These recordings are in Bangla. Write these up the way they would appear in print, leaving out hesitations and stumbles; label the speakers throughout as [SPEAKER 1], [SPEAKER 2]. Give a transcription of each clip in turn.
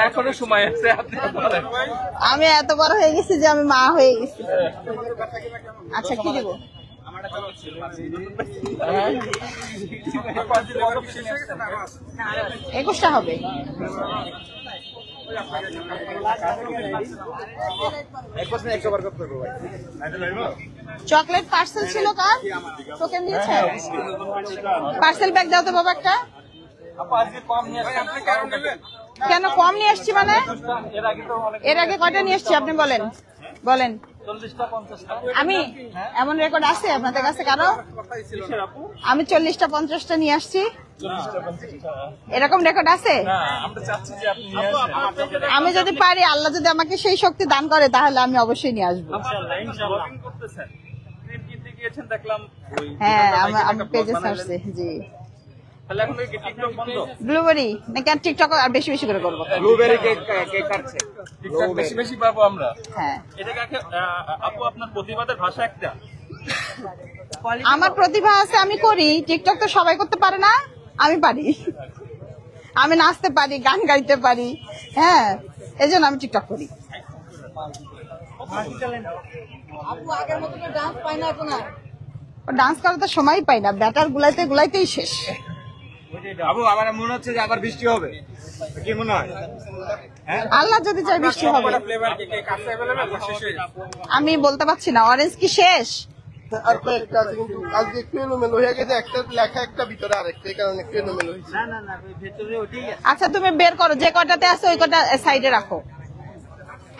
[SPEAKER 1] এখনো সময় আছে,
[SPEAKER 2] আমি এত বড় হয়ে গেছি যে আমি মা হয়ে গেছি। আচ্ছা কি দেবো? 21টা হবে। চকলেট পার্সেল ছিল কার? টোকেন দিয়েছে? পার্সেল ব্যাগ দাও তো বাবা একটা। কেন কম নিয়ে আসছি মানে? এর আগে কয়টা নিয়ে আসছি আপনি বলেন বলেন। আমি এমন রেকর্ড আছে আপনাদের কাছে কারো? আমি 40টা 50টা নিয়ে আসছি, এরকম রেকর্ড আছে? আমি যদি পারি, আল্লাহ যদি আমাকে সেই শক্তি দান করে, তাহলে আমি অবশ্যই নিয়ে আসবো। হ্যাঁ আমি পেজে ছাড়ছি। জি ব্লুবেরি নাকি আর টিকটক আর বেশি বেশি করে করবো?
[SPEAKER 1] ব্লুবেরি কেক কাটছে, বেশি বেশি পাবো আমরা।
[SPEAKER 2] হ্যাঁ
[SPEAKER 1] আপু আপনার প্রতিবাদের ভাষা একটা?
[SPEAKER 2] আমার প্রতিভা আছে, আমি করি। টিকটক তো সবাই করতে পারে না, আমি পারি। আমি নাচতে পারি, গান গাইতে পারি, হ্যাঁ এই জন্য আমি টিকটক করি। ডান্স করার তো সময় পাই না, ব্যাটার গুলাইতেই শেষ।
[SPEAKER 1] আবু আমার মনে হচ্ছে যে আবার বৃষ্টি হবে, কি মনে হয়?
[SPEAKER 2] আল্লাহ যদি চাই বৃষ্টি হবে। আমি বলতে পারছি না, অরেঞ্জ কি শেষ?
[SPEAKER 3] আর কয়েকটা আছে কিন্তু আজকে একটু এলোমেলো হয়ে গেছে, একটা লেখা একটা ভিতরে আরেকটা, এই কারণে একটু এলোমেলো হয়েছে।
[SPEAKER 2] আচ্ছা তুমি বের করো, যে কটাতে আছে ওই কটা সাইডে রাখো।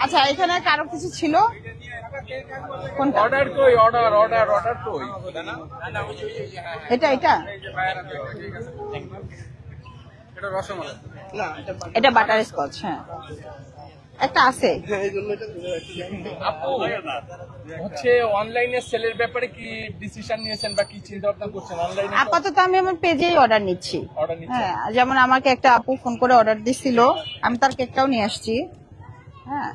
[SPEAKER 2] আচ্ছা এখানে কারো কিছু ছিল? কোনটা?
[SPEAKER 1] অর্ডার কই? অর্ডার কই?
[SPEAKER 2] এটা
[SPEAKER 1] এটা রসমালাই
[SPEAKER 3] না,
[SPEAKER 2] এটা বাটার স্কচ। হ্যাঁ একটা আছে।
[SPEAKER 3] এই জন্য এটা ধরে রাখছি।
[SPEAKER 1] আপু হচ্ছে অনলাইনে সেলের ব্যাপারে কি ডিসিশন নিয়েছেন বা কি চিন্তা ভাবনা করছেন? অনলাইনে
[SPEAKER 2] আপাতত আমি আমার পেজেই অর্ডার নিচ্ছি। হ্যাঁ যেমন আমাকে একটা আপু ফোন করে অর্ডার দিছিল, আমি তার কেকটাও নিয়ে আসছি। হ্যাঁ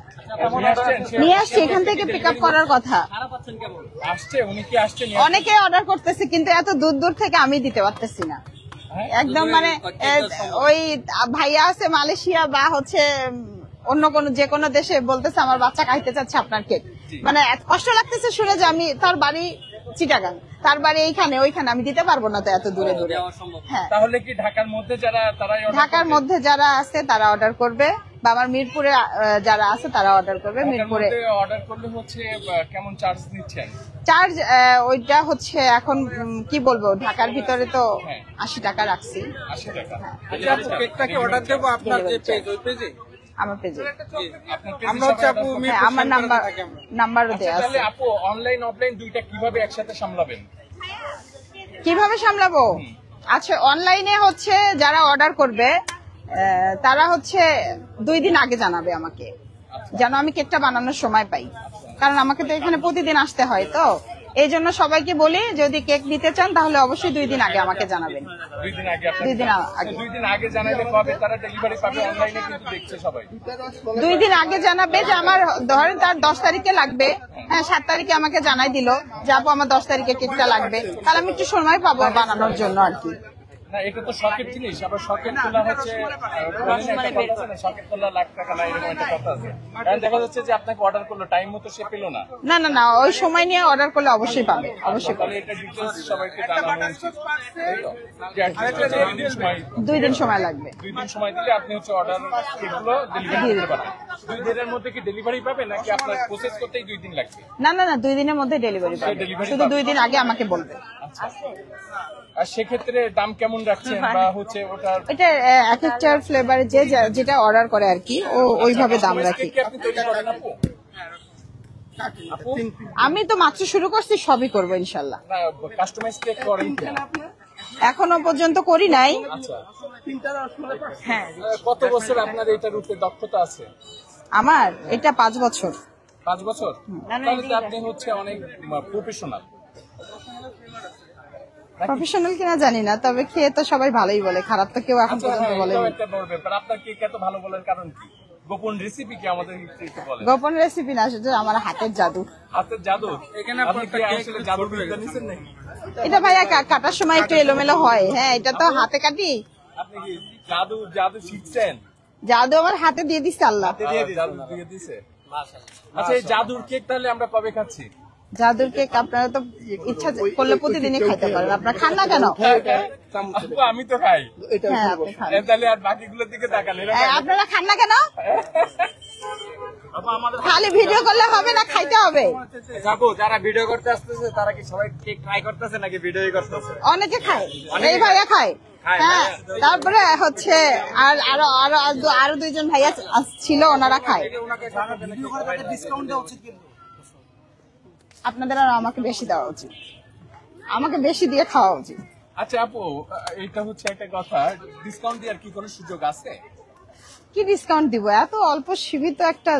[SPEAKER 2] নিয়ে আসছি, এখান থেকে পিক আপ করার কথা। অনেকে অর্ডার করতেছে, কিন্তু এত দূর দূর থেকে আমি দিতে পারতেছি না। একদম মানে ওই ভাইয়া আছে মালয়েশিয়া বা হচ্ছে অন্য কোন যে কোনো দেশে, বলতেছে আমার বাচ্চা খাইতে চাচ্ছে আপনার কেক। মানে কষ্ট লাগতেছে শুনে যে আমি, তার বাড়ি চিটাগাং, তার বাড়ি এইখানে ওইখানে, আমি দিতে পারবো না তো এত দূরে দূরে। হ্যাঁ
[SPEAKER 1] তাহলে কি ঢাকার মধ্যে যারা,
[SPEAKER 2] ঢাকার মধ্যে যারা আছে তারা অর্ডার করবে, বা আমার মিরপুরে যারা আছে তারা অর্ডার করবে। মিরপুরে
[SPEAKER 1] অর্ডার করলে হচ্ছে কেমন চার্জ নিচ্ছেন?
[SPEAKER 2] চার্জ ওইটা হচ্ছে এখন কি বলবো, ঢাকার ভিতরে তো 80 টাকা রাখছি।
[SPEAKER 1] 80 টাকা। আচ্ছা কেকটা কি অর্ডার দেব আপনার যে পেজ, ওই পেজে?
[SPEAKER 2] আমার পেজে
[SPEAKER 1] আমরা হচ্ছে আপু
[SPEAKER 2] আমার নাম্বারও দেয়া আছে।
[SPEAKER 1] তাহলে আপু অনলাইন অফলাইন দুইটা কিভাবে একসাথে সামলাবেন?
[SPEAKER 2] কিভাবে সামলাবো? আচ্ছা অনলাইনে হচ্ছে যারা অর্ডার করবে তারা হচ্ছে 2 দিন আগে জানাবে আমাকে, যেন আমি কেকটা বানানোর সময় পাই। কারণ আমাকে তো এখানে প্রতিদিন আসতে হয়, তো এই জন্য সবাইকে বলি যদি কেক নিতে চান তাহলে অবশ্যই 2 দিন আগে আমাকে জানাবেন।
[SPEAKER 1] 2 দিন আগে?
[SPEAKER 2] 2
[SPEAKER 1] দিন আগে জানালে কবে তারা ডেলিভারি পাবে? অনলাইনে কিন্তু দেখছে সবাই।
[SPEAKER 2] 2 দিন আগে জানাবে যে আমার ধরেন তার 10 তারিখে লাগবে, হ্যাঁ 7 তারিখে আমাকে জানাই দিল যে আপু আমার 10 তারিখে কেকটা লাগবে, তাহলে আমি একটু সময় পাবো বানানোর জন্য আর কি।
[SPEAKER 1] না এটা তো শখের জিনিস, আবার শখের তোলা হচ্ছে শখের তোলা লাখ টাকা না, এরকম একটা কথা আছে। কারণ দেখা যাচ্ছে যে আপনাকে অর্ডার করলো, টাইম মতো সে পেলো না।
[SPEAKER 2] না না না, ওই সময় নিয়ে অর্ডার করলে অবশ্যই পাবে, অবশ্যই পাবে।
[SPEAKER 1] এটা ডিটেইলস সবাইকে জানানো উচিত।
[SPEAKER 2] 2 দিন সময় লাগবে।
[SPEAKER 1] 2 দিন সময় দিলে আপনি হচ্ছে অর্ডার এগুলো ডেলিভারি করতে পারবেন। 2 দিনের মধ্যে কি ডেলিভারি পাবে নাকি আপনার প্রসেস করতেই 2 দিন লাগবে?
[SPEAKER 2] না না না, 2 দিনের মধ্যে ডেলিভারি পাবে, শুধু 2 দিন আগে আমাকে বলবে।
[SPEAKER 1] আচ্ছা আর সেক্ষেত্রে দাম কেমন রাখছেন বা হচ্ছে ওটার?
[SPEAKER 2] এটা এক একটার ফ্লেভারে যে যেটা অর্ডার করে আর কি, ও ওইভাবে দাম রাখি।
[SPEAKER 1] আপনি তৈরি করেন আপু?
[SPEAKER 2] আমি তো মাত্র শুরু করছি, সবই করবো ইনশাল্লাহ।
[SPEAKER 1] না কাস্টমাইজ কেক করেন কি?
[SPEAKER 2] এখনো পর্যন্ত করি নাই।
[SPEAKER 1] আচ্ছা
[SPEAKER 2] হ্যাঁ
[SPEAKER 1] কত বছর আপনার এটার উপরে দক্ষতা আছে?
[SPEAKER 2] আমার এটা 5 বছর।
[SPEAKER 1] 5 বছর? তাহলে তো আপনি হচ্ছে অনেক প্রফেশনাল।
[SPEAKER 2] প্রফেশনাল কিনা জানি না, তবে খেয়ে তো সবাই ভালোই বলে, খারাপ তো কেউ এখন পর্যন্ত বলেনি।
[SPEAKER 1] আপনার কেক এত ভালো বলার কারণ কি? গোপন রেসিপি কি আমাদের একটু বলেন?
[SPEAKER 2] গোপন রেসিপি না, সেটা আমার হাতের জাদু।
[SPEAKER 1] হাতের জাদু? এখানে আপনি কি আসলে জাদু বিদ্যা নিছেন নাকি?
[SPEAKER 2] এটা ভাইয়া কাটার সময় একটু এলোমেলো হয়। হ্যাঁ এটা তো হাতে কাটি,
[SPEAKER 1] আপনি কি জাদু জাদু শিখছেন?
[SPEAKER 2] জাদু আমার হাতে দিয়ে দিচ্ছে আল্লাহ।
[SPEAKER 1] জাদু দিয়ে দিছে। আচ্ছা এই জাদুর কেক তাহলে আমরা কবে খাচ্ছি?
[SPEAKER 2] জাদুর কেক আপনারা তো ইচ্ছা করলে প্রতিদিনই খাইতে পারেন, আপনারা খান না কেন?
[SPEAKER 1] আপু, আমি তো খাই।
[SPEAKER 2] হ্যাঁ আপনি খান।
[SPEAKER 1] তাহলে আর বাকিগুলোর দিকে তাকান।
[SPEAKER 2] আপনারা খান না কেন? খালি ভিডিও করলে হবে না, খাইতে হবে।
[SPEAKER 1] আপু, যারা ভিডিও করতে আসতেছে তারা কি সবাই কেক ট্রাই করতেছে নাকি ভিডিওই করতেছে?
[SPEAKER 2] অনেকে খায়, এই ভাইয়া খায়। হ্যাঁ, তারপরে হচ্ছে আর আরো আরো আরো দুইজন ভাইয়া ছিল, ওনারা খায়। আপনাদের আর আমাকে বেশি দেওয়া উচিত, আমাকে বেশি দিয়ে খাওয়া উচিত।
[SPEAKER 1] আচ্ছা আপু, এটা হচ্ছে একটা কথা, ডিসকাউন্ট দেওয়ার কি কোনো সুযোগ আছে?
[SPEAKER 2] কি ডিসকাউন্ট দিব? এত অল্প সীমিত একটা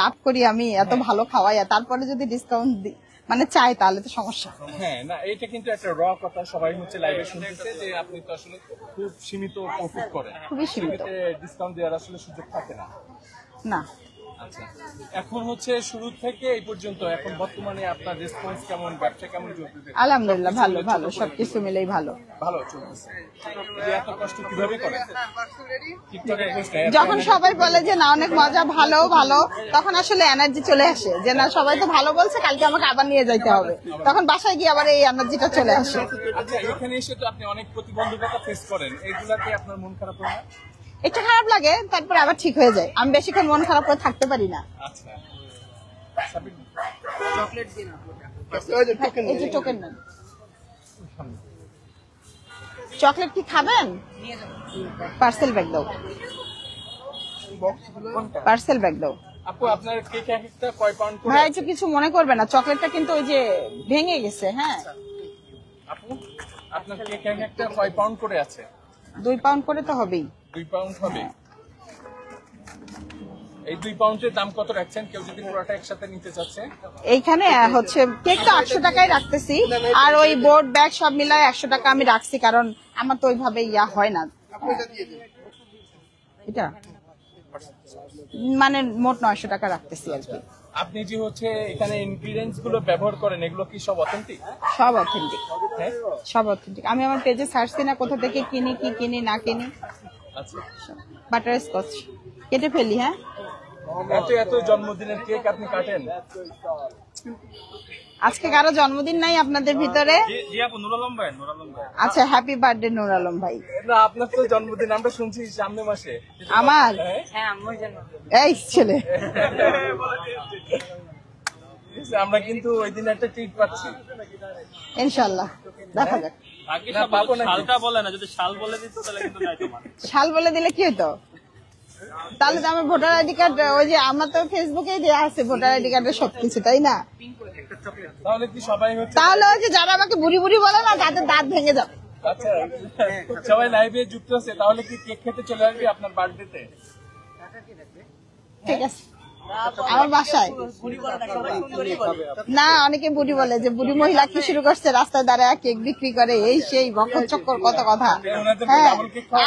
[SPEAKER 2] লাভ করি আমি, এত ভালো খাওয়াই, তারপরে যদি ডিসকাউন্ট মানে চাই তাহলে তো সমস্যা।
[SPEAKER 1] হ্যাঁ, না এটা কিন্তু একটা র কথা, সবাই হচ্ছে লাইভে শুনতেছে যে আপনি তো আসলে খুব সীমিত প্রফিট করেন,
[SPEAKER 2] খুবই সীমিত,
[SPEAKER 1] ডিসকাউন্ট দেওয়ার আসলে সুযোগ থাকে না।
[SPEAKER 2] না।
[SPEAKER 1] আচ্ছা, এখন হচ্ছে শুরু থেকে এই পর্যন্ত এখন বর্তমানে আপনার রেসপন্স কেমন, ব্যবসা কেমন চলতেছে?
[SPEAKER 2] আলহামদুলিল্লাহ ভালো, ভালো, সবকিছু মিলেই ভালো,
[SPEAKER 1] ভালো চলতেছে। এই এত কষ্ট কিভাবে করেন? টিকটকে পোস্ট,
[SPEAKER 2] যখন সবাই বলে যে না অনেক মজা, ভালো ভালো, তখন আসলে এনার্জি চলে আসে যে না সবাই তো ভালো বলছে, কালকে আমাকে আবার নিয়ে যাইতে হবে, তখন বাসায় গিয়ে আবার এই এনার্জিটা চলে আসে।
[SPEAKER 1] আচ্ছা, এখানে এসে তো আপনি অনেক প্রতিবন্ধকতা ফেস করেন, এইগুলাতে আপনার মন খারাপ হয় না?
[SPEAKER 2] একটু খারাপ লাগে, তারপরে আবার ঠিক হয়ে যায়। আমি বেশিক্ষণ মন খারাপ করে থাকতে পারি না।
[SPEAKER 1] আচ্ছা,
[SPEAKER 2] এই যে টোকেন নেন। চকলেট কি খাবেন? পার্সেল ব্যাগ দাও, পার্সেল ব্যাগ দাও।
[SPEAKER 1] আপু, আপনার কেক একটা কয় পাউন্ড করে?
[SPEAKER 2] ভাই একটু কিছু মনে করবে না, চকলেটটা কিন্তু ওই যে ভেঙে গেছে। হ্যাঁ
[SPEAKER 1] আপু, আপনার কেক একটা কয় পাউন্ড করে আছে?
[SPEAKER 2] 2 পাউন্ড করে তো হবেই।
[SPEAKER 1] 2 পাউন্ড হবে। এই 2 পাউন্ডের দাম কত রাখছেন কেউ যদি পুরোটা একসাথে নিতে চাচ্ছে?
[SPEAKER 2] এইখানে হচ্ছে কেক তো 800 টাকায় রাখতেছি, আর ওই বোর্ড ব্যাগ সব মিলায় 100 টাকা আমি রাখছি, কারণ আমার তো ওইভাবে ইয়া হয় না। এটা মানে মোট 900 টাকা রাখতেছি আর কি।
[SPEAKER 1] আপনি যে হচ্ছে এখানে ইনগ্রেডিয়েন্টস গুলো ব্যবহার করেন, এগুলো কি সব অথেন্টিক?
[SPEAKER 2] সব অথেন্টিক,
[SPEAKER 1] হ্যাঁ,
[SPEAKER 2] সব অথেন্টিক। আমি আমার পেজে সার্চ দিই না কোথা থেকে কিনি, কি কিনি না কিনি।
[SPEAKER 1] আচ্ছা,
[SPEAKER 2] বাটার স্কচ কেটে ফেলি। হ্যাঁ,
[SPEAKER 1] এত এত জন্মদিনের কেক আপনি কাটেন?
[SPEAKER 2] আজকে কারো জন্মদিন নাই আপনাদের ভিতরে?
[SPEAKER 1] জি আপু, নুর আলম ভাই।
[SPEAKER 2] আচ্ছা, হ্যাপি বার্থডে নূর আলম ভাই।
[SPEAKER 1] না, আপনার তো জন্মদিন আমরা শুনছি সামনে মাসে।
[SPEAKER 2] আমার এই ছেলে,
[SPEAKER 1] আমরা কিন্তু ওই দিন একটা ট্রিট পাচ্ছি,
[SPEAKER 2] ইনশাল্লাহ দেখা যাক।
[SPEAKER 1] পাবো না?
[SPEAKER 4] শালটা বলে না, যদি শাল বলে দিত তাহলে কিন্তু নাই তোমার।
[SPEAKER 2] শাল বলে দিলে কি হতো? তাহলে তো আমার ভোটার আইডি কার্ড, ওই যে আমার তো ফেসবুকেই দেওয়া আছে ভোটার আইডি কার্ডের সবকিছু, তাই না?
[SPEAKER 1] তাহলে কি সবাই হচ্ছে?
[SPEAKER 2] তাহলে ওই যে যারা আমাকে বুড়ি বুড়ি বলে না, তাদের দাঁত ভেঙে যাবে।
[SPEAKER 1] আচ্ছা, সবাই লাইভে যুক্ত আছে, তাহলে কি কেক খেতে চলে আসবে আপনার বার্থডেতে?
[SPEAKER 2] ঠিক আছে, আমার বাসায় না অনেকে বুড়ি বলে যে বুড়ি মহিলা কি শুরু করছে, রাস্তায় দাঁড়ায় কেক বিক্রি করে, এই সেই বকর চক্কর কত কথা। হ্যাঁ,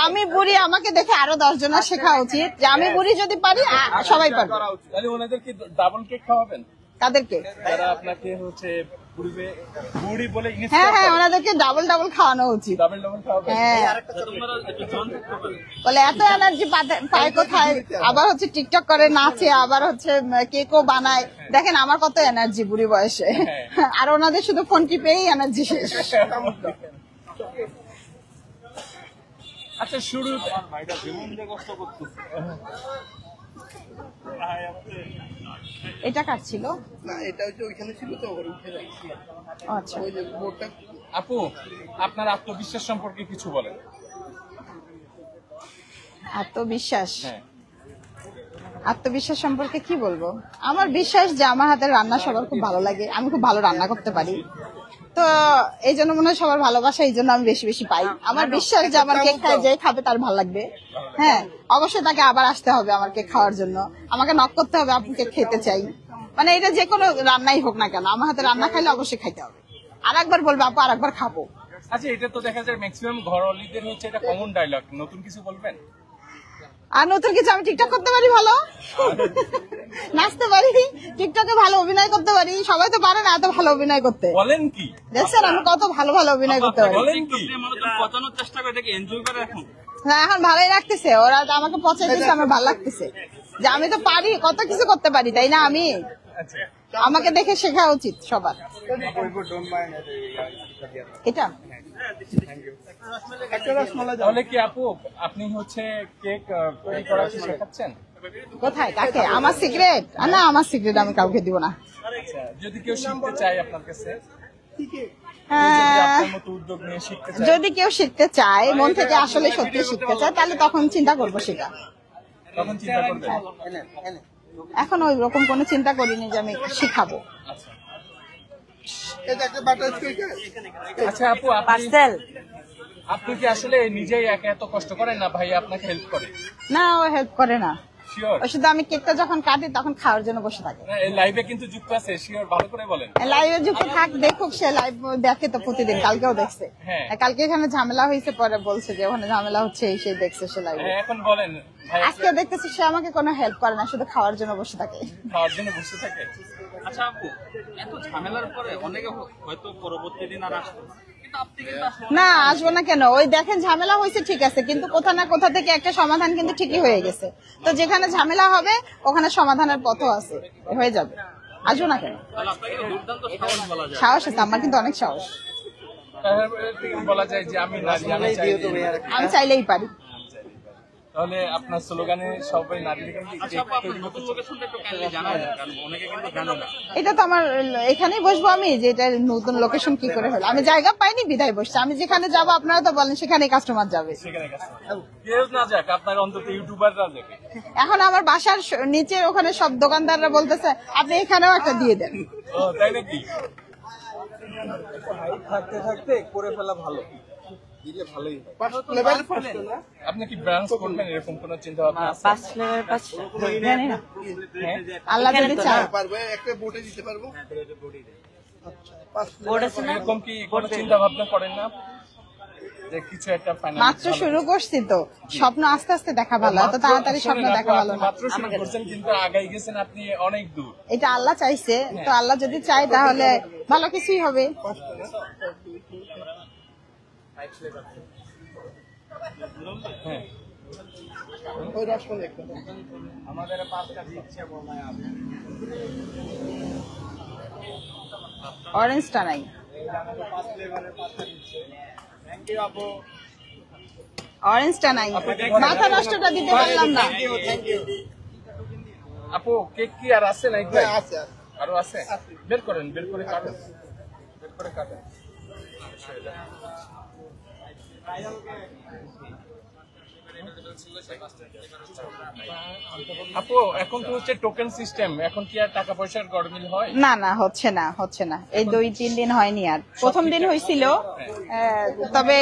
[SPEAKER 2] আমি বুড়ি, আমাকে দেখে আরো 10 জনের শেখা উচিত যে আমি বুড়ি, যদি পারি সবাই পারবে।
[SPEAKER 1] তাহলে ওনাদের কি ডাবল কেক খাওয়াবেন?
[SPEAKER 2] তাদেরকে
[SPEAKER 1] যারা আপনাকে হচ্ছে বুড়ি বলে ইংলিশ,
[SPEAKER 2] হ্যাঁ হ্যাঁ, ওনাদেরকে ডাবল ডাবল খাওয়ানো উচিত।
[SPEAKER 1] ডাবল ডাবল খাওয়াবেন?
[SPEAKER 2] হ্যাঁ,
[SPEAKER 4] তোমরা একটু জন থাকতে পারে।
[SPEAKER 2] বলে এত এনার্জি পায় কোথায়? আবার হচ্ছে টিকটক করে, নাচে, আবার হচ্ছে কেকও বানায়। দেখেন আমার কত এনার্জি বুড়ি বয়সে, আর ওনাদের শুধু ফোন টিপেই এনার্জি শেষ।
[SPEAKER 1] আচ্ছা, শুরু
[SPEAKER 2] এটা কার ছিল?
[SPEAKER 3] না, এটা হচ্ছে ওইখানে ছিল তো, ওর উঠে রাখছি।
[SPEAKER 2] আচ্ছা,
[SPEAKER 3] ওই যে বোর্ডটা।
[SPEAKER 1] আপু, আপনার আত্মবিশ্বাস সম্পর্কে কিছু বলেন।
[SPEAKER 2] আত্মবিশ্বাস,
[SPEAKER 1] হ্যাঁ,
[SPEAKER 2] আত্মবিশ্বাস সম্পর্কে কি বলবো? আমার বিশ্বাস যে আমার হাতের রান্না সবার খুব ভালো লাগে, আমি খুব ভালো রান্না করতে পারি, তো এই জন্য মনে হয় সবার ভালোবাসা এই জন্য আমি বেশি বেশি পাই। আমার বিশ্বাস যে আমার কেক খায় যে খাবে তার ভালো লাগবে। হ্যাঁ, অবশ্যই তাকে আবার আসতে হবে আমার কেক খাওয়ার জন্য, আমাকে নক করতে হবে, আপনি কেক খেতে চাই। মানে এটা যে কোনো রান্নাই হোক না কেন, আমার হাতে রান্না খাইলে অবশ্যই খাইতে হবে, আর একবার বলবে আপু আর একবার খাবো।
[SPEAKER 1] আচ্ছা, এটা তো দেখা যায় ম্যাক্সিমাম ঘরওয়ালিদের হচ্ছে এটা কমন ডায়লগ, নতুন কিছু বলবেন?
[SPEAKER 2] আর নতুন কিছু, আমি টিকটক করতে পারি ভালো, নাচতে পারি, টিকটকে ভালো অভিনয় করতে পারি। সবাই তো পারে না এত ভালো অভিনয় করতে।
[SPEAKER 1] বলেন কি?
[SPEAKER 2] দেখছেন আমি কত ভালো ভালো অভিনয় করতে পারি।
[SPEAKER 1] বলেন কি?
[SPEAKER 4] পচানোর চেষ্টা করে, দেখি এনজয় করে এখন।
[SPEAKER 2] না এখন ভালোই লাগতেছে, ওরা আমাকে পচাইতেছে, আমার ভালো লাগতেছে যে আমি তো পারি, কত কিছু করতে পারি, তাই না? আমি
[SPEAKER 1] আচ্ছা
[SPEAKER 2] আমাকে দেখে শেখা উচিত সবার। এটা
[SPEAKER 3] একটা রসমালাই দাও।
[SPEAKER 1] তাহলে কি আপু আপনি হচ্ছে কেক তৈরি করা কি শেখাচ্ছেন?
[SPEAKER 2] কোথায়, কাকে? আমার সিক্রেট? না, আমার সিক্রেট আমি কাউকে দিব না।
[SPEAKER 1] আচ্ছা, যদি কেউ শিখতে চায় আপনার কাছে,
[SPEAKER 2] হ্যাঁ,
[SPEAKER 1] যদি আপনার মতো উদ্যোগ নিয়ে শিখতে চায়,
[SPEAKER 2] যদি কেউ শিখতে চায়, মন থেকে আসলে সত্যি শিখতে চায়, তাহলে তখন চিন্তা করবো সেটা।
[SPEAKER 1] তখন চিন্তা করবেন।
[SPEAKER 2] এখন ওই রকম কোনো চিন্তা করিনি যে আমি শিখাবো।
[SPEAKER 1] আচ্ছা
[SPEAKER 3] এটা একটা বাটার কেক।
[SPEAKER 1] আচ্ছা আপু, আপনি কি আসলে নিজেই একা এত কষ্ট করেন না ভাই আপনাকে হেল্প করে?
[SPEAKER 2] না, ও হেল্প করে না।
[SPEAKER 1] শিওর?
[SPEAKER 2] ও শুধু আমি কেকটা যখন কাটি তখন খাওয়ার জন্য বসে থাকে।
[SPEAKER 1] এই লাইভে কিন্তু যুক্ত আছে, শিওর? ভালো করে বলেন।
[SPEAKER 2] লাইভে যুক্ত থাক, দেখুক, সে লাইভ দেখে তো প্রতিদিন, কালকেও দেখছে।
[SPEAKER 1] হ্যাঁ।
[SPEAKER 2] কালকে এখানে ঝামেলা হয়েছে, পরে বলছে যে ওখানে ঝামেলা হচ্ছে, এই সেই দেখছে সে লাইভে।
[SPEAKER 1] হ্যাঁ, এখন বলেন ভাই,
[SPEAKER 2] আজকে দেখতেছি সে আমাকে কোনো হেল্প করে না, শুধু খাওয়ার জন্য বসে থাকে।
[SPEAKER 1] খাওয়ার জন্য বসে থাকে।
[SPEAKER 4] আচ্ছা আপু, এত ঝামেলার পরে অনেকে হয়তো পরবর্তী দিন আর আসতো না, কিন্তু আপনি কিন্তু আসলে
[SPEAKER 2] না, আসবো না কেন? ওই দেখেন ঝামেলা হয়েছে ঠিক আছে, কিন্তু কোথা না কোথা থেকে একটা সমাধান কিন্তু ঠিকই হয়ে গেছে। তো যেখানে ঝামেলা হবে ওখানে সমাধানের পথও আছে, হয়ে যাবে। আসবো না কেন?
[SPEAKER 4] তাহলে আপনাকে দুর্দান্ত সাহস বলা যায়।
[SPEAKER 2] সাহস আছে, আমার কিন্তু অনেক সাহস।
[SPEAKER 1] বলা যায় যে আমি নারী, আমি চাইলে-
[SPEAKER 2] আমি চাইলেই পারি।
[SPEAKER 1] তাহলে আপনার স্লোগানে সবাই নারী লিখেন কি?
[SPEAKER 4] আচ্ছা আপু, আপনার নতুন লোকেশনটা একটু কাইন্ডলি জানাবেন, কারণ অনেকে কিন্তু জানে না।
[SPEAKER 2] এটা তো আমার এখানেই বসবো আমি, যে এটা নতুন লোকেশন কি করে হলো? আমি জায়গা পাইনি বিদায় বসছি। আমি যেখানে যাবো আপনারা তো বলেন সেখানেই কাস্টমার যাবে।
[SPEAKER 1] সেখানে গেছে কেউ না যাক, আপনার অন্তত ইউটিউবাররা যাবে।
[SPEAKER 2] এখন আমার বাসার নিচের ওখানে সব দোকানদাররা বলতেছে আপনি এখানেও একটা দিয়ে দেন।
[SPEAKER 1] ও তাই নাকি?
[SPEAKER 5] থাকতে থাকতে করে ফেলা ভালো, দিলে ভালোই হয়।
[SPEAKER 3] লেভেল ফার্স্ট না?
[SPEAKER 1] আপনি কি ব্রাঞ্চ করবেন এরকম কোন চিন্তা ভাবনা আছে?
[SPEAKER 2] জানি না,
[SPEAKER 1] হ্যাঁ?
[SPEAKER 2] আল্লাহ যদি চায়।
[SPEAKER 3] পারবে একটা বোটে দিতে পারবো।
[SPEAKER 1] এরকম কি কোন চিন্তা ভাবনা করেন না যে কিছু একটা ফাইনাল?
[SPEAKER 2] মাত্র শুরু করছি তো, স্বপ্ন আস্তে আস্তে দেখা ভালো, এত তাড়াতাড়ি স্বপ্ন দেখা ভালো না।
[SPEAKER 1] মাত্র শুরু করছেন, কিন্তু আগাই গেছেন আপনি অনেক দূর।
[SPEAKER 2] এটা আল্লাহ চাইছে, তো আল্লাহ যদি চায় তাহলে ভালো কিছুই হবে।
[SPEAKER 1] হ্যাঁ,
[SPEAKER 3] ওই রসমালাই একটা।
[SPEAKER 5] আমাদের 5টা দিচ্ছে মনে হয় আপনি।
[SPEAKER 2] অরেঞ্জটা নাই,
[SPEAKER 5] 5 ফ্লেভারের 5টা দিচ্ছে। থ্যাংক ইউ আপু।
[SPEAKER 2] অরেঞ্জটা নাই, মাথা নষ্টটা দিতে পারলাম না।
[SPEAKER 1] আপু কেক কি আর আছে নাকি?
[SPEAKER 3] হ্যাঁ, আছে আছে।
[SPEAKER 1] আরো আছে? বের করেন, বের করে কাটেন, বের করে কাটেন। আপু এখন তো হচ্ছে টোকেন সিস্টেম, এখন কি আর টাকা পয়সার গরমিল হয়?
[SPEAKER 2] না না, হচ্ছে না, হচ্ছে না। এই 2-3 দিন হয়নি, আর প্রথম দিন হয়েছিল, তবে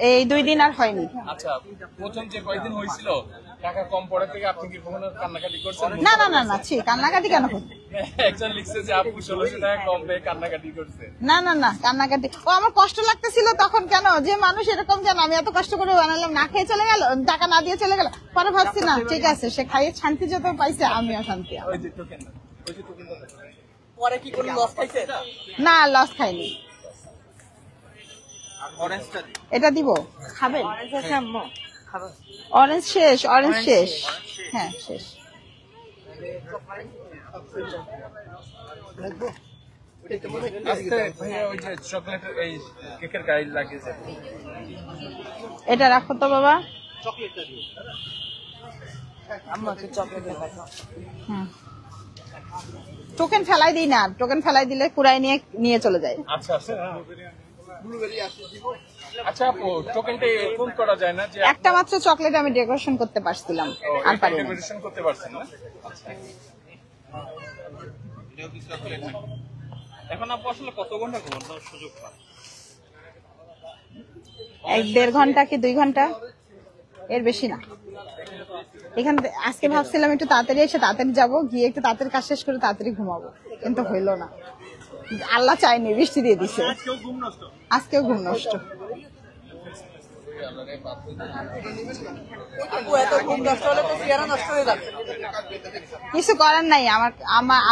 [SPEAKER 2] এই 2 দিন আর হয়নি।
[SPEAKER 1] আচ্ছা, প্রথম যে কয়েকদিন হয়েছিল টাকা কম পড়ে থেকে আপনি কি কখনো কান্নাকাটি করছেন?
[SPEAKER 2] না না না না, ছি, কান্নাকাটি কেন করবে?
[SPEAKER 1] একজন লিখছে যে আপু 1600 টাকা কম পেয়ে কান্নাকাটি করছে।
[SPEAKER 2] না না না, কান্নাকাটি, ও আমার কষ্ট লাগতেছিল তখন। কেন যে মানুষ এরকম, কেন আমি এত কষ্ট করে বানালাম, না খেয়ে চলে গেল, টাকা না দিয়ে চলে গেল। পরে ভাবছি না, ঠিক আছে, সে খাইয়ে শান্তি যত পাইছে আমিও শান্তি।
[SPEAKER 1] ওই যে টোকেন, ওই যে টোকেন
[SPEAKER 5] পরে কি কোনো লস খাইছে?
[SPEAKER 2] না, লস খাইনি।
[SPEAKER 5] অরেঞ্জটা দিই।
[SPEAKER 2] এটা দিব, খাবেন? অরেঞ্জ শেষ, অরেঞ্জ শেষ, হ্যাঁ শেষ।
[SPEAKER 1] আস্তে ভাইয়া, ওই যে চকলেটের এই কেকের গায়ে লাগিয়েছে।
[SPEAKER 2] এটা রাখো তো বাবা। টোকেন ফেলাই দিই না, টোকেন ফেলাই দিলে কুড়াই নিয়ে নিয়ে চলে যায়।
[SPEAKER 1] আচ্ছা আচ্ছা
[SPEAKER 3] ব্লুবেরি আছে দিব।
[SPEAKER 1] আচ্ছা আপু, টোকেনটা এরকম করা যায় না যে
[SPEAKER 2] একটা মাত্র চকলেট আমি ডেকোরেশন করতে পারছিলাম, আর পারি না।
[SPEAKER 1] ডেকোরেশন করতে পারছেন না?
[SPEAKER 4] এখন আপু আসলে কত ঘন্টা ঘুমানোর সুযোগ পান?
[SPEAKER 2] 1-1.5 ঘন্টা কি 2 ঘন্টা, এর বেশি না। এখানে আজকে ভাবছিলাম একটু তাড়াতাড়ি এসে তাড়াতাড়ি যাবো, গিয়ে একটু তাড়াতাড়ি কাজ শেষ করে তাড়াতাড়ি ঘুমাবো, কিন্তু হইলো না। আল্লাহ চাইনি, বৃষ্টি দিয়ে দিছে, আজকেও ঘুম নষ্ট। কিছু করার নাই,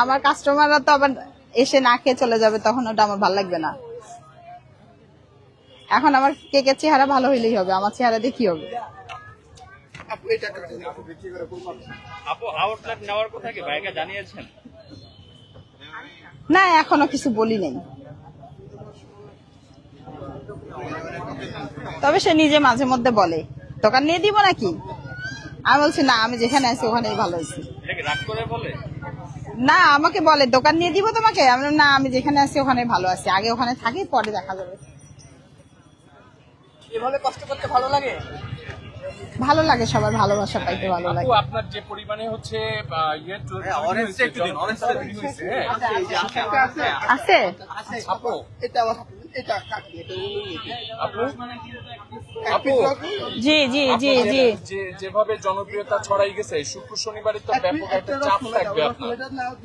[SPEAKER 2] আমার কাস্টমাররা তো আবার এসে না খেয়ে চলে যাবে, তখন ওটা আমার ভালো লাগবে না। এখন আমার কেকের চেহারা ভালো হইলেই হবে, আমার চেহারা দিয়ে কি হবে?
[SPEAKER 3] আপু এটা একটা দিন।
[SPEAKER 4] আপু আউটলেট নেওয়ার কথা কি ভাইকে জানিয়েছেন?
[SPEAKER 2] না এখনো কিছু বলি নাই, তবে সে নিজে মাঝে মধ্যে বলে দোকান নিয়ে দিব নাকি, আমি বলছি না আমি যেখানে আছি ওখানেই ভালো হয়েছি।
[SPEAKER 4] এটা কি রাগ করে বলে?
[SPEAKER 2] না আমাকে বলে দোকান নিয়ে দিব তোমাকে, আমি বললাম, না আমি যেখানে আছি ওখানে ভালো আছি, আগে ওখানে থাকি পরে দেখা যাবে।
[SPEAKER 5] এভাবে কষ্ট করতে ভালো লাগে।
[SPEAKER 2] ভালো লাগে, সবার ভালোবাসা পাইতে ভালো লাগে।
[SPEAKER 1] আপু আপনার যে পরিমাণে হচ্ছে
[SPEAKER 5] orange টা একটু দিন, orange টা দিন।
[SPEAKER 2] আছে
[SPEAKER 1] আপু
[SPEAKER 3] এটা আমার হাতে, এটা কাকি, এটা উনি নিয়ে দিন।
[SPEAKER 1] আপু আপু
[SPEAKER 2] জি জি জি জি
[SPEAKER 1] যেভাবে জনপ্রিয়তা ছড়াই গেছে শুক্র শনিবারে তো ব্যাপক একটা চাপ থাকবে আপনার,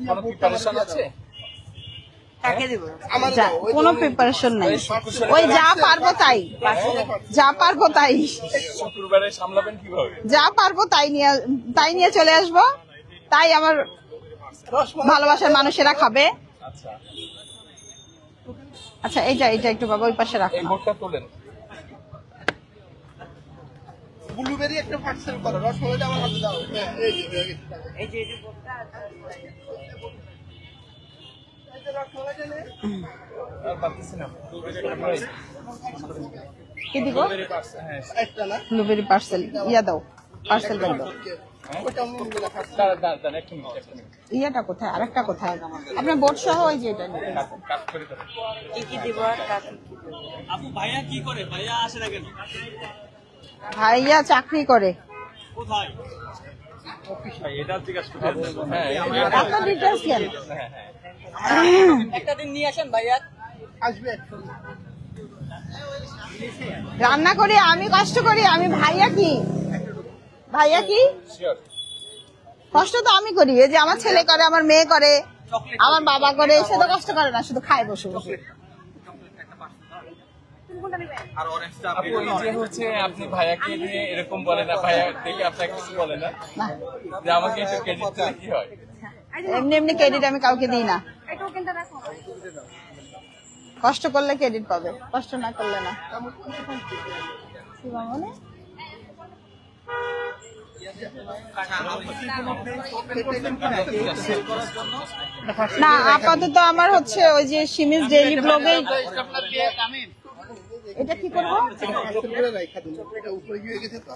[SPEAKER 1] কোনো প্রিপারেশন আছে?
[SPEAKER 3] আমার
[SPEAKER 2] যা,
[SPEAKER 3] দাও, ওই
[SPEAKER 2] কোনো
[SPEAKER 3] যে উনি-
[SPEAKER 2] প্রিপারেশন নাই, ওই যা পারবো তাই, যা পারবো তাই,
[SPEAKER 1] শুক্রবারে সামলাবেন কিভাবে?
[SPEAKER 2] যা পারবো তাই নিয়ে চলে আসবো, তাই আমার ভালোবাসার মানুষেরা খাবে।
[SPEAKER 1] আচ্ছা
[SPEAKER 2] আচ্ছা এইটা একটু বাবা ওই পাশে রাখো
[SPEAKER 1] এই
[SPEAKER 2] না।
[SPEAKER 1] ভোটটা তোলেন।
[SPEAKER 3] ব্লুবেরি একটা পার্সেল করো, রসমালাইটা আমার হাতে দাও। হ্যাঁ, এই যে হয়ে গেছে। এই যে রসমালাইটা নে।
[SPEAKER 1] আর পারতেছি না।
[SPEAKER 2] কি দিব?
[SPEAKER 1] হ্যাঁ
[SPEAKER 3] একটা না,
[SPEAKER 2] ব্লুবেরি পার্সেল ইয়া দাও, পার্সেল দাও।
[SPEAKER 3] ওইটা আমি নিবো না, পার্সেল।
[SPEAKER 1] দাঁড়ান একটু মিনিট একটা মিনিট
[SPEAKER 2] ইয়াটা কোথায়, আরেকটা কোথায়? আপনার বোর্ড সহ ওই যে এটা নিতে হবে।
[SPEAKER 1] কাজ করে দেবেন।
[SPEAKER 4] আপু ভাইয়া কি করে? ভাইয়া আসে না কেন?
[SPEAKER 2] ভাইয়া চাকরি করে।
[SPEAKER 4] কোথায়? ভাই এটা জিজ্ঞাসা করে
[SPEAKER 1] হ্যাঁ
[SPEAKER 2] আপনার ডিটেলস দেন।
[SPEAKER 5] একটা দিন নিয়ে আসেন ভাইয়া।
[SPEAKER 3] আসবে একসাথে।
[SPEAKER 2] রান্না করি আমি, কষ্ট করি আমি, ভাইয়া কি
[SPEAKER 1] শিওর
[SPEAKER 2] কষ্ট তো আমি করি, এই যে আমার ছেলে করে, আমার মেয়ে করে, আমার বাবা করে, সে তো কষ্ট করে না, শুধু খায় বসে বসে।
[SPEAKER 5] আর অরেঞ্জটা
[SPEAKER 1] আপু এই যে হচ্ছে আপনি ভাইয়াকে নিয়ে এরকম বলে না, ভাইয়া দেখে আপনাকে কিছু বলে না
[SPEAKER 2] না,
[SPEAKER 1] যে আমাকে একটু ক্রেডিট দিলে কি হয়?
[SPEAKER 2] এমনি এমনি ক্রেডিট আমি কাউকে দিই না, কষ্ট করলে ক্রেডিট পাবে, কষ্ট না করলে না। কি বলে? না আপাতত আমার হচ্ছে ওই যে সিমিজ ডেইলি ব্লগে। এটা কি করবো?
[SPEAKER 3] পার্সেল করে রাখা দিন, এটা উপরে গিয়ে গেছে তো।